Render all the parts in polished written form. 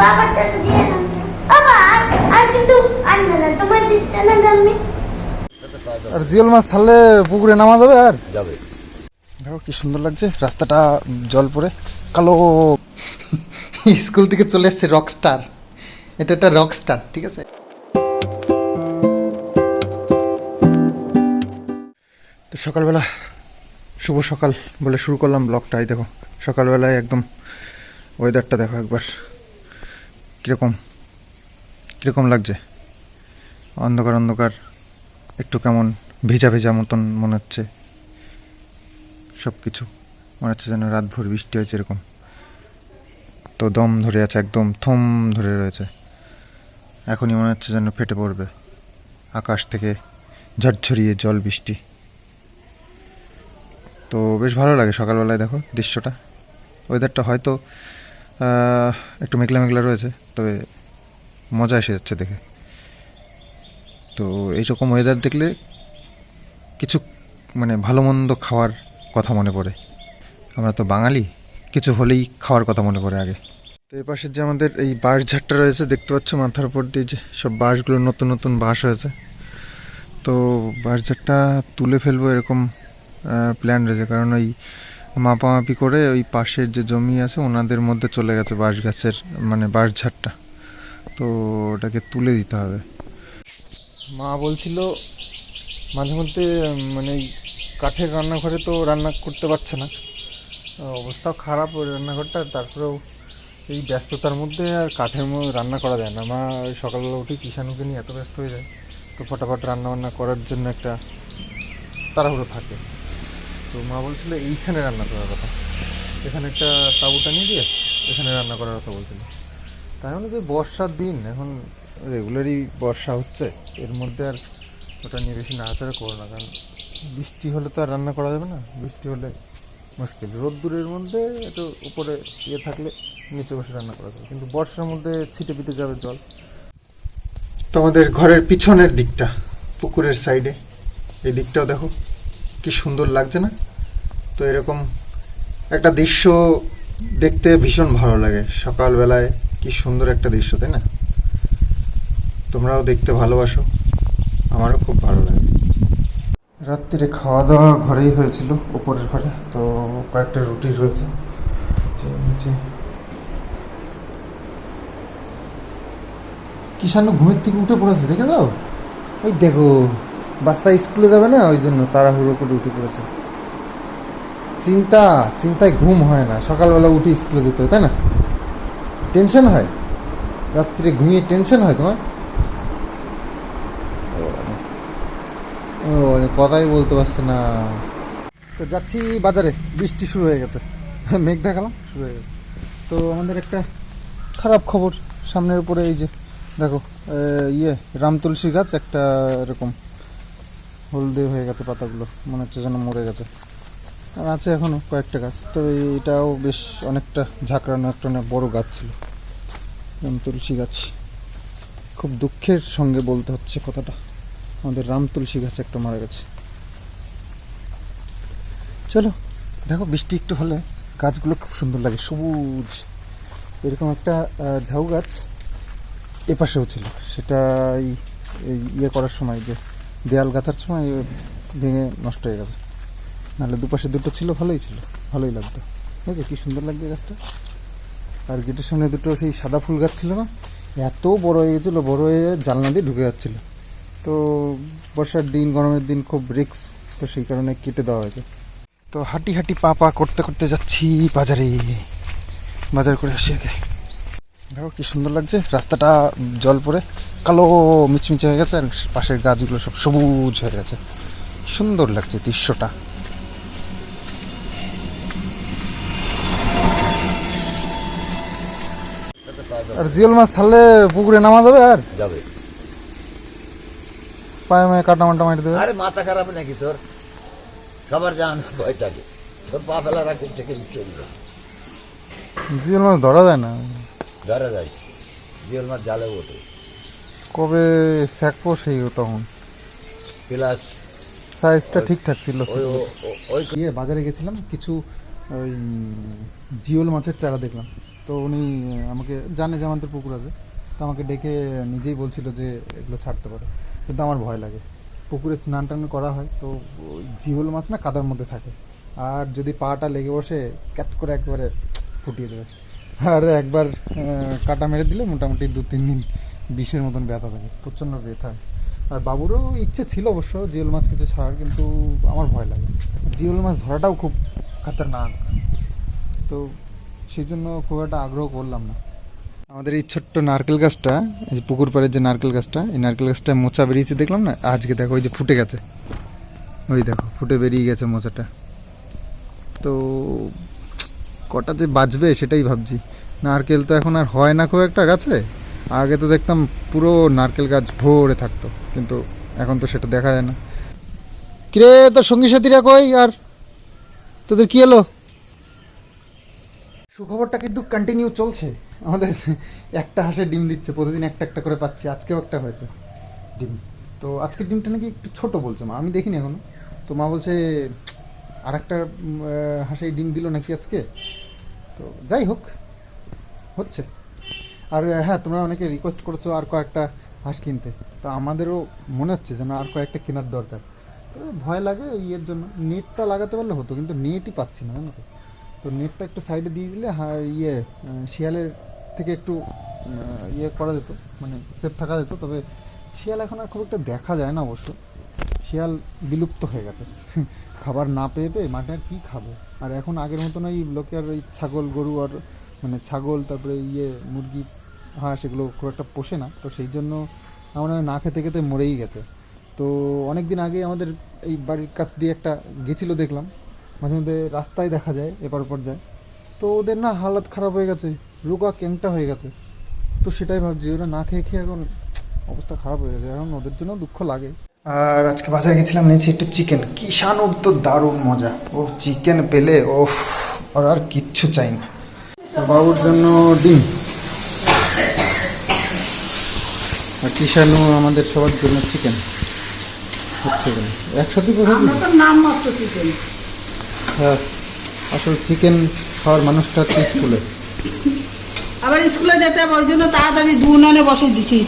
বাবাটা দিয়ে না বাবা আর কিন্তু আনবে না তোমার দিচ্ছে না আমি আর জিওল মাছ ছাড়লে পুকুরে নামা যাবে আর যাবে। দেখো কি সুন্দর লাগছে রাস্তাটা, জল পড়ে কালো। স্কুল থেকে চলে এসছে রকস্টার, এটা একটা রকস্টার, ঠিক আছে। তো সকালবেলা শুভ সকাল বলে শুরু করলাম ব্লগটা। এই দেখো সকালবেলায় একদম ওয়েদারটা দেখো একবার, কীরকম লাগছে। অন্ধকার অন্ধকার, একটু কেমন ভেজা ভেজা মতন মনে হচ্ছে সব কিছু। মনে হচ্ছে যেন রাতভর বৃষ্টি হয়েছে এরকম। তো দম ধরে আছে, একদম থম ধরে রয়েছে। এখনই মনে হচ্ছে যেন ফেটে পড়বে আকাশ থেকে ঝরঝরিয়ে জল বৃষ্টি। তো বেশ ভালো লাগে সকালবেলায় দেখো দৃশ্যটা। ওয়েদারটা হয়তো একটু মেঘলা মেঘলা রয়েছে, তবে মজা এসে যাচ্ছে দেখে। তো এইরকম ওয়েদার দেখলে কিছু মানে ভালো মন্দ খাওয়ার কথা মনে পড়ে। আমরা তো বাঙালি, কিছু হলেই খাওয়ার কথা মনে পড়ে আগে। তো এই পাশের যে আমাদের এই বাঁশ ঝাড়টা রয়েছে দেখতে পাচ্ছ, মাথার উপর দিয়ে যে সব বাঁশগুলো নতুন নতুন বাঁশ হয়েছে। তো বাঁশ ঝাড়টা তুলে ফেলবো এরকম প্ল্যান রয়েছে, কারণ ওই মাপামাপি করে ওই পাশের যে জমি আছে ওনাদের মধ্যে চলে গেছে বাঁশ গাছের মানে বাঁশ ঝাড়টা। তো ওটাকে তুলে দিতে হবে। মা বলছিল মাঝে মধ্যে মানে এই কাঠের রান্নাঘরে তো রান্না করতে পারছে না, অবস্থাও খারাপ ওই রান্নাঘরটা। তারপরেও এই ব্যস্ততার মধ্যে আর কাঠের মধ্যে রান্না করা যায় না। মা ওই সকালবেলা উঠে কিষাণুকে নিয়ে এত ব্যস্ত হয়ে যায়, তো ফটাফট রান্নাবান্না করার জন্য একটা তাড়াহুড়ো থাকে। তো মা বলছিল এইখানে রান্না করার কথা, এখানে একটা তাঁবু টানিয়ে দিয়ে এখানে রান্না করার কথা বলছিল। তাই হলো যে বর্ষার দিন, এখন রেগুলারই বর্ষা হচ্ছে, এর মধ্যে আর ওটা নিয়ে বেশি নাড়াচাড়া করো না, কারণ বৃষ্টি হলে তো আর রান্না করা যাবে না। বৃষ্টি হলে মুশকিল, রোদ্দুরের মধ্যে একটু উপরে ইয়ে থাকলে নিচে বসে রান্না করা যাবে, কিন্তু বর্ষার মধ্যে ছিটে পিটে যাবে জল। তো আমাদের ঘরের পিছনের দিকটা পুকুরের সাইডে, এই দিকটাও দেখো কি সুন্দর লাগছে না? তো এরকম একটা দৃশ্য দেখতে ভীষণ ভালো লাগে সকালবেলায়, কি সুন্দর একটা দৃশ্য, তাই না? তোমরাও দেখতে ভালোবাসো, আমারও খুব ভালো লাগে। রাত্রিরে খাওয়া দাওয়া ঘরেই হয়েছিল, উপরের ঘরে। তো কয়েকটা রুটি রয়েছে কিষাণু ঘুমের থেকে উঠে পড়েছে, দেখে যাও। ওই দেখো বাচ্চা স্কুলে যাবে না, ওই জন্য তাড়াহুড়ো করে উঠে পড়েছে। চিন্তায় ঘুম হয় না, সকালবেলা উঠে স্কুলে যেতে হয়, তাই না? টেনশন হয়, রাত্রিরে ঘুমিয়ে টেনশন হয় তোমার। কথাই বলতে পারছে না। তো যাচ্ছি বাজারে, বৃষ্টি শুরু হয়ে গেছে, মেঘ দেখালাম শুরু হয়ে গেছে। তো আমাদের একটা খারাপ খবর সামনের উপরে, এই যে দেখো রাম তুলসী গাছ একটা এরকম হলদে হয়ে গেছে, পাতাগুলো মনে হচ্ছে যেন মরে গেছে। আর আছে এখনো কয়েকটা গাছ। তো এটাও বেশ অনেকটা ঝাঁকড়ানো, একটা অনেক বড় গাছ ছিল রাম তুলসী গাছ। খুব দুঃখের সঙ্গে বলতে হচ্ছে কথাটা, আমাদের রাম তুলসী গাছ একটা মারা গেছে। চলো দেখো, বৃষ্টি একটু হলে গাছগুলো খুব সুন্দর লাগে, সবুজ। এরকম একটা ঝাউ গাছ এপাশেও ছিল, সেটা ইয়ে করার সময়, যে দেয়াল গাঁথার সময় ভেঙে নষ্ট হয়ে গেছে। নাহলে দুপাশে দুটো ছিল, ভালোই লাগতো। বুঝলি কি সুন্দর লাগবে গাছটা। আর গেটের সামনে দুটো সেই সাদা ফুল গাছ ছিল না, এত বড় হয়ে গেছিলো, বড় হয়ে জানলা দিয়ে ঢুকে যাচ্ছিলো। তো বর্ষার দিন, গরমের দিন খুব রিস্ক, তো সেই কারণে কেটে দেওয়া হয়েছে। তো হাঁটি পা করতে করতে যাচ্ছি বাজারে, বাজার করে আসি আগে। দেখো কি সুন্দর লাগছে রাস্তাটা, জল পড়ে কালো মিচমিচে হয়ে গেছে, আর পাশের গাছগুলো সব সবুজ হয়ে গেছে, সুন্দর লাগছে দৃশ্যটা। আর জিওল মাছ ছাড়লে পুকুরে নামা যাবে আর যাবে। পায়ে মায়ে কাটা মাটা মারি দেবে। আরে মাথা খারাপ নাকি তোর? সবার জান ভয় থাকে, তোর পা ফেলা রাখি থেকে চলবে। জিওল মাছ ধরা যায় না, ধরা যায়, জিওল মাছ জালে ওঠে। কবে স্যাকপো সেই তখন প্লাস সাইজটা ঠিকঠাক ছিল। ওই বাজারে গেছিলাম, কিছু ওই জিওল মাছের চারা দেখলাম। তো উনি আমাকে জানে যে আমাদের পুকুর আছে, তো আমাকে ডেকে নিজেই বলছিল যে এগুলো ছাড়তে পারে, কিন্তু আমার ভয় লাগে। পুকুরে স্নান টান করা হয়, তো ওই জিওল মাছ না কাদার মধ্যে থাকে, আর যদি পাটা লেগে বসে ক্যাচ করে একবারে ফুটিয়ে দেবে। আর একবার কাটা মেরে দিলে মোটামুটি 2-3 দিন বিষের মতন ব্যথা থাকে, প্রচণ্ড ব্যথা হয়। আর বাবুরও ইচ্ছে ছিল অবশ্য জিওল মাছ কিছু ছাড়ার, কিন্তু আমার ভয় লাগে। জিওল মাছ ধরাটাও খুব খাতারনাক, তো সেই জন্য খুব একটা আগ্রহ করলাম না। আমাদের এই ছোট্ট নারকেল গাছটা, এই যে পুকুর পাড়ের যে নারকেল গাছটা, এই নারকেল গাছটা মোচা বেরিয়েছে দেখলাম না আজকে, দেখো ওই যে ফুটে গেছে, ওই দেখো ফুটে বেরিয়ে গেছে মোচাটা। তো কটা যে বাজবে সেটাই ভাবছি। নারকেল তো এখন আর হয় না খুব একটা গাছে, আগে তো দেখতাম পুরো নারকেল গাছ ভরে থাকতো, কিন্তু এখন তো সেটা দেখা যায় না। কিরে তোর সঙ্গী সাথীরা কই, আর তোদের কি হলো? সুখবরটা কিন্তু কন্টিনিউ চলছে, আমাদের একটা হাঁসে ডিম দিচ্ছে, প্রতিদিন একটা একটা করে পাচ্ছি, আজকেও একটা হয়েছে ডিম। তো আজকের ডিমটা নাকি একটু ছোট বলছে মা, আমি দেখিনি এখনো। তো মা বলছে আর একটা হাঁসে ডিম দিল নাকি আজকে। তো যাই হোক, হচ্ছে। আর হ্যাঁ, তোমরা অনেকে রিকোয়েস্ট করেছো আর কয়েকটা হাঁস কিনতে, তো আমাদেরও মনে হচ্ছে যেন আর কয়েকটা কেনার দরকার। তো ভয় লাগে ইয়ের জন্য, নেটটা লাগাতে পারলে হতো, কিন্তু নেটই পাচ্ছি না, জানো তো। তো নেটটা একটু সাইডে দিয়ে দিলে শিয়ালের থেকে একটু ইয়ে করা যেত, মানে সেফ থাকা যেত। তবে শিয়াল এখন আর খুব একটা দেখা যায় না অবশ্য, শিয়াল বিলুপ্ত হয়ে গেছে। খাবার না পেয়ে পেয়ে মাঠে আর কী খাবে। আর এখন আগের মতন ওই লোকে আর ওই ছাগল গরু আর মানে ছাগল, তারপরে মুরগি হাঁস এগুলো খুব একটা পোষে না, তো সেই জন্য আমার না খেতে খেতে মরেই গেছে। তো অনেক দিন আগে আমাদের এই বাড়ির কাছ দিয়ে একটা গেছিলো দেখলাম, মাঝে মধ্যে রাস্তায় দেখা যায়, এপার ওপর যায়। তো ওদের না হালত খারাপ হয়ে গেছে, রোগা ক্যাংটা হয়ে গেছে। তো সেটাই ভাবছি, ওরা না খেয়ে খেয়ে এখন অবস্থা খারাপ হয়ে গেছে, এখন ওদের জন্য দুঃখ লাগে। আর আজকে বাজারে গেছিলাম, নিয়েছি একটু চিকেন। কি শানুর তো দারুণ মজা, ও চিকেন পেলে ওফ, আর কিচ্ছু চাই না। বাবুর জন্য ডিম, আর কিষানু আমাদের সবার জন্য চিকেন হচ্ছে একসাথে নাম মাত্র চিকেন। হ্যাঁ, আসলে চিকেন খাওয়ার মানুষটা হচ্ছে স্কুলে, আবার স্কুলে যেতে হবে, ওই জন্য তাড়াতাড়ি 2 উনানে বসে দিচ্ছি।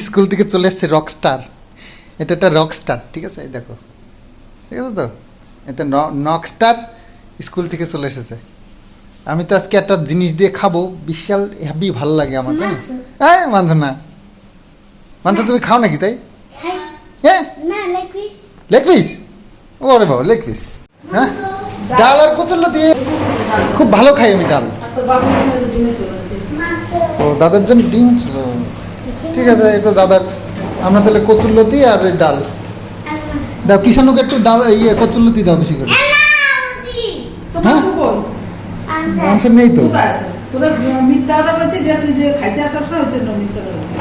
স্কুল থেকে চলে আসছে রকস্টার, এটা একটা রকস্টার, ঠিক আছে? এই দেখো, ঠিক আছে তো, এটা নকস্টার স্কুল থেকে চলে এসেছে। আমি তো আজকে একটা জিনিস দিয়ে খাবো, বিশাল হ্যাপি, ভালো লাগে আমার, জানো? হ্যাঁ, মানছো না? মানছো তুমি খাও নাকি তাই? হ্যাঁ, না লেগ পিস। লেগ পিস, ওরে বাবা লেগ পিস। হ্যাঁ, ডাল আর কচুল্লা দিয়ে খুব ভালো খাই আমি ডাল। ও দাদার জন্য ডিম ছিল, ঠিক আছে, এটা দাদার। আমরা তাহলে কচুল্লতি আর ওই ডাল দাও, কিষানুকে একটু ডাল কচুল্লতি দাও বেশি করে। হ্যাঁ, মাংস নেই তো। তোরা মিথ্যা কথা বলছিস যে তুই যে খাইতে আসার সময় ওই জন্য মিথ্যা কথা বলছিস।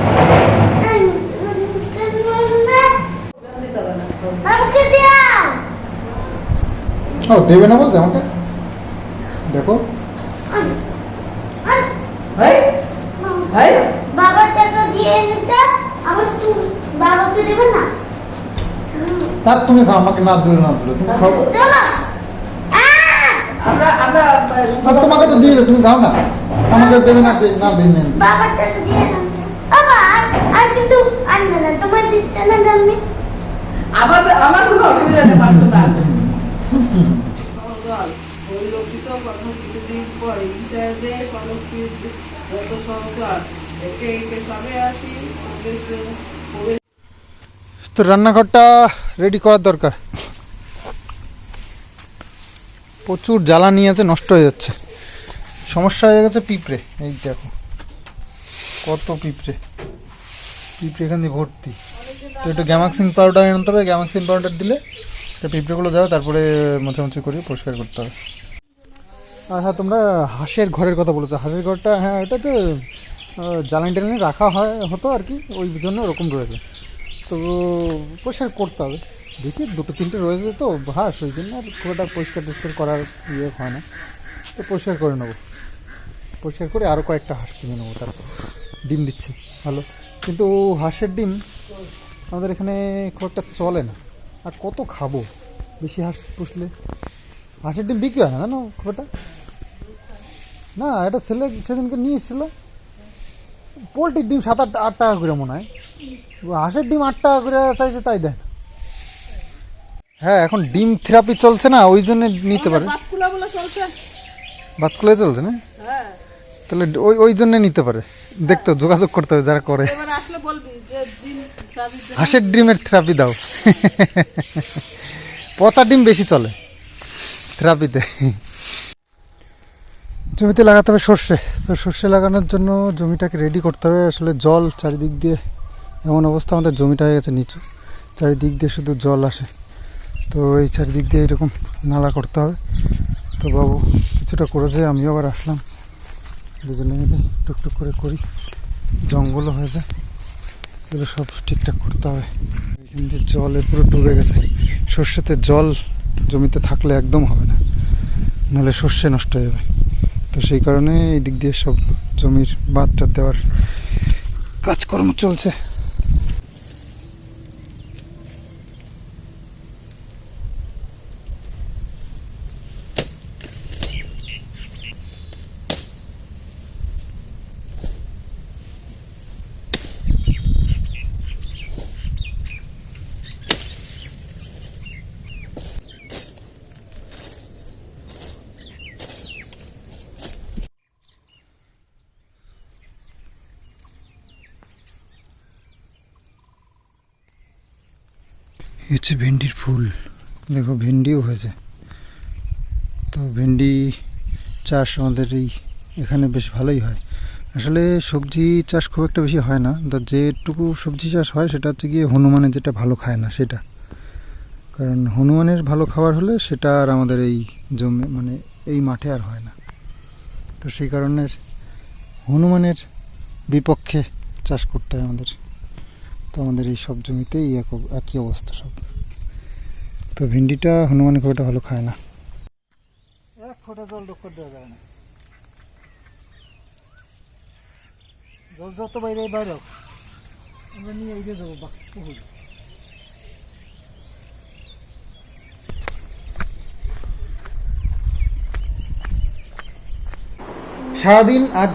আমাকে দাও। ও দেবে না বলতে আমাকে, দেখো। ভাই ভাই বাবাটা তো দিয়ে এনেছে, আবার তুমি বাবাকে দেবে না? তার তুমি খাও, আমাকে না দিলে না দিলে তুমি খাও। চলো। আমরা আর তোমাকে তো দিয়ে দে, তুমি খাও না, আমাকে দেবে না, না দিন না। বাবাটা তো দিয়ে না। আবার আর কিন্তু আনবে না, তোমার দিচ্ছে না জানি। আমার কোনো অসুবিধা নেই, পারছো না। ওই লোকটি তো কথা কিছুদিন পর ইন্টারদে কলকির যত সংসার একে একে সবে আসি তো রান্নাঘরটা রেডি করার দরকার, প্রচুর জ্বালানি আছে, নষ্ট হয়ে যাচ্ছে। সমস্যা হয়ে গেছে পিঁপড়ে, এই দেখো কত পিঁপড়ে, পিঁপড়ে এখান দিয়ে ভর্তি। তো একটু গ্যামাক্সিন পাউডার আনতে হবে, গ্যামাক্সিন পাউডার দিলে তো পিঁপড়েগুলো যাবে, তারপরে মোছামুছি করে পরিষ্কার করতে হবে। আর হ্যাঁ, তোমরা হাঁসের ঘরের কথা বলেছো, হাঁসের ঘরটা হ্যাঁ, ওটাতে জ্বালানি টালানি রাখা হতো আর কি, ওই জন্য ওরকম রয়েছে। তো পরিষ্কার করতে হবে, দেখি 2-3টে রয়েছে তো হাঁস, ওই জন্য আর খুব একটা পরিষ্কার টরিষ্কার করার ইয়ে হয় না। তো পরিষ্কার করে নেবো, পরিষ্কার করে আরও কয়েকটা হাঁস কিনে নেবো, তারপর ডিম দিচ্ছে ভালো। কিন্তু হাঁসের ডিম আমাদের এখানে খুব একটা চলে না, আর কত খাবো, বেশি হাঁস পুষলে হাঁসের ডিম বিক্রি হয় না জানো খুব একটা। না এটা ছেলে সেদিনকে নিয়ে এসেছিল, পোলট্রির ডিম 7-8 টাকা করে মনে হয়, হাঁসের ডিম 8 টাকা করে চাইছে তাই দেয়। হ্যাঁ এখন ডিম থেরাপি চলছে না, ওই জন্য নিতে পারে। বাতকুলা বলে চলছে। বাতকুলাই চলছে না, হ্যাঁ তাহলে ওই জন্য নিতে পারে। দেখতো যোগাযোগ করতে হবে যারা করে। এবার আসলে বলবি যে ডিম চাবি দে। হাঁসের ডিমের থেরাপি দাও। পচা ডিম বেশি চলে থেরাপিতে। জমিতে লাগাতে হবে সর্ষে, তো সর্ষে লাগানোর জন্য জমিটাকে রেডি করতে হবে। আসলে জল চারিদিক দিয়ে, এমন অবস্থা আমাদের জমিটা হয়ে গেছে নিচু, চারিদিক দিয়ে শুধু জল আসে। তো এই চারিদিক দিয়ে এরকম নালা করতে হবে। তো বাবু কিছুটা করেছে, আমিও আবার আসলাম, দুজনে মিলে টুকটুক করে করি। জঙ্গলও হয়ে যায়, এগুলো সব ঠিকঠাক করতে হবে। এখান দিয়ে জলে পুরো ডুবে গেছে। সর্ষেতে জল জমিতে থাকলে একদম হবে না, নাহলে সর্ষে নষ্ট হয়ে যাবে। তো সেই কারণে এই দিক দিয়ে সব জমির বাঁধটা দেওয়ার কাজকর্ম চলছে। হচ্ছে ভেন্ডির ফুল, দেখো ভেন্ডিও হয়েছে। তো ভেন্ডি চাষ আমাদের এখানে বেশ ভালোই হয়। আসলে সবজি চাষ খুব একটা বেশি হয় না, যেটুকু সবজি চাষ হয় সেটা হচ্ছে গিয়ে হনুমানের যেটা ভালো খায় না সেটা, কারণ হনুমানের ভালো খাবার হলে সেটা আর আমাদের এই জমি মানে এই মাঠে আর হয় না। তো সেই কারণে হনুমানের বিপক্ষে চাষ করতে হয় আমাদের। তো আমাদের এই সব জমিতেই একই অবস্থা সব। তো ভেন্ডিটা হনুমানে খুব একটা ভালো খায় না। 1 ফোঁটা জল রক্ষা দেওয়া যাবে না, জল যত বাইরে বাইরে আমরা নিয়ে এগিয়ে যাবো পুকুর। সারাদিন আজ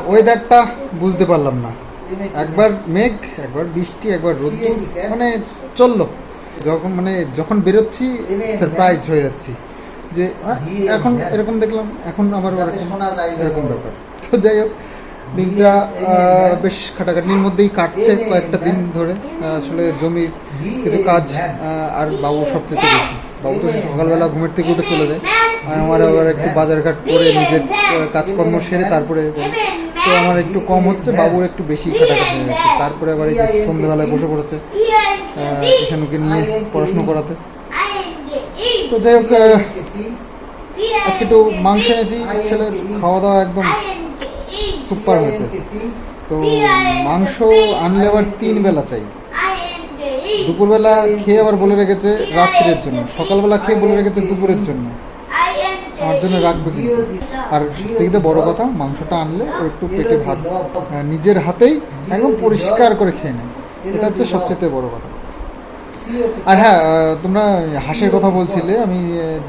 ওয়েদারটা বুঝতে পারলাম না, একবার মেঘ, একবার বৃষ্টি, একবার রোদ্দুর, মানে চললো। যখন বেরোচ্ছি সারপ্রাইজ হয়ে যাচ্ছি যে এখন এরকম দেখলাম, এখন আবার এরকম ব্যাপার। তো যাই হোক, দিনটা বেশ খাটাখাটির মধ্যেই কাটছে কয়েকটা দিন ধরে। আসলে জমির কিছু কাজ, আর বাবু সবচেয়ে বেশি। বাবু তো সকালবেলা ঘুমের থেকে উঠে চলে যায়, আর আমার আবার একটু বাজারঘাট করে নিজের কাজকর্ম সেরে তারপরে। তো আমার একটু কম হচ্ছে, বাবুর একটু বেশি খাটাখাটি হয়ে যাচ্ছে। তারপরে আবার এই যে সন্ধ্যেবেলায় বসে পড়েছে কিষানুকে নিয়ে পড়াশুনো করাতে। তো যাই হোক, আজকে একটু মাংস এনেছি, ছেলের খাওয়া দাওয়া একদম সুপার হয়েছে। তো মাংস আনলে আবার 3 বেলা চাই। দুপুরবেলা খেয়ে আবার বলে রেখেছে রাত্রের জন্য, সকালবেলা খেয়ে বলে রেখেছে দুপুরের জন্য। আমার জন্য রাখবে কি? আর সবথেকে বড় কথা, মাংসটা আনলে ও একটু পেটে ভাত নিজের হাতেই একদম পরিষ্কার করে খেয়ে নেয়, এটা হচ্ছে সবচেয়ে বড় কথা। আর হ্যাঁ, তোমরা হাঁসের কথা বলছিলে, আমি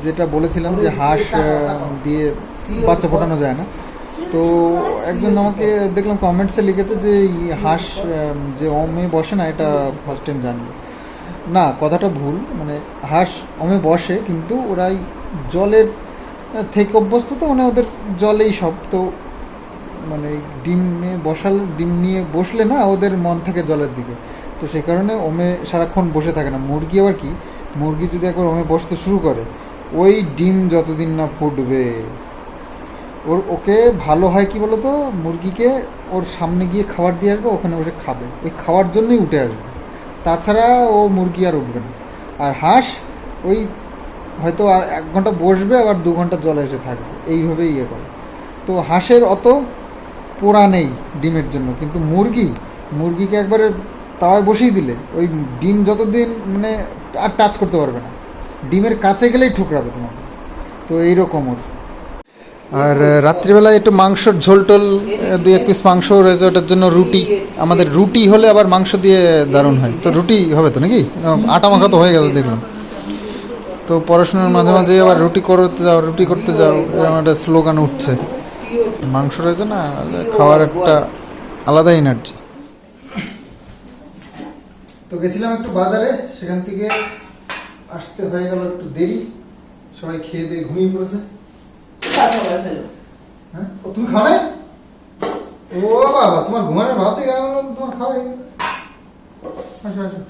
যেটা বলেছিলাম যে হাঁস দিয়ে বাচ্চা ফোটানো যায় না। তো একজন আমাকে দেখলাম কমেন্টসে লিখেছে যে হাঁস যে অমে বসে না, এটা ফার্স্ট টাইম জানলো। না, কথাটা ভুল। মানে হাঁস অমে বসে, কিন্তু ওরাই জলের থেকে অভ্যস্ত, তো মানে ওদের জলেই সব। তো মানে ডিম নিয়ে বসলে না, ওদের মন থাকে জলের দিকে। তো সেই কারণে ওমে সারাক্ষণ বসে থাকে না। মুরগি আবার কি, মুরগি যদি একবার ওমে বসতে শুরু করে, ওই ডিম যতদিন না ফুটবে, ওকে ভালো হয় কি বলতো, মুরগিকে ওর সামনে গিয়ে খাবার দিয়ে আসবে, ওখানে বসে খাবে, ওই খাওয়ার জন্যই উঠে আসবে, তাছাড়া ও মুরগি আর উঠবে না। আর হাঁস ওই হয়তো 1 ঘন্টা বসবে, আবার 2 ঘন্টা জলে এসে থাকবে, এইভাবেই করে। তো হাঁসের অত পোড়া নেই ডিমের জন্য, কিন্তু মুরগিকে একবারে তাওয়ায় বসিয়ে দিলে ওই ডিম যতদিন মানে আর টাচ করতে পারবে না, ডিমের কাছে গেলেই ঠুকরাবে তোমাকে। তো এইরকম ওর। আর রাত্রিবেলায় একটু মাংসর ঝোল টোল 2-1 পিস মাংস রয়েছে, ওটার জন্য রুটি। আমাদের রুটি হলে আবার মাংস দিয়ে দারুণ হয়। তো রুটি হবে তো নাকি? আটা মাখা তো হয়ে গেল দেখলাম। তো পড়াশোনার মাঝে মাঝে আবার রুটি করতে যাও এরকম একটা স্লোগান উঠছে। মাংস রয়েছে না, খাওয়ার একটা আলাদা এনার্জি। তো গেছিলাম একটু বাজারে, সেখান থেকে আসতে হয়ে গেল একটু দেরি। সবাই খেয়ে দিয়ে ঘুমিয়ে পড়েছে। হ্যাঁ, ও তুমি খাও না? ও বাবা, তোমার ঘুমানোর ভাবতে গেল, তোমার খাওয়া হয়ে গেল। আসো আসো।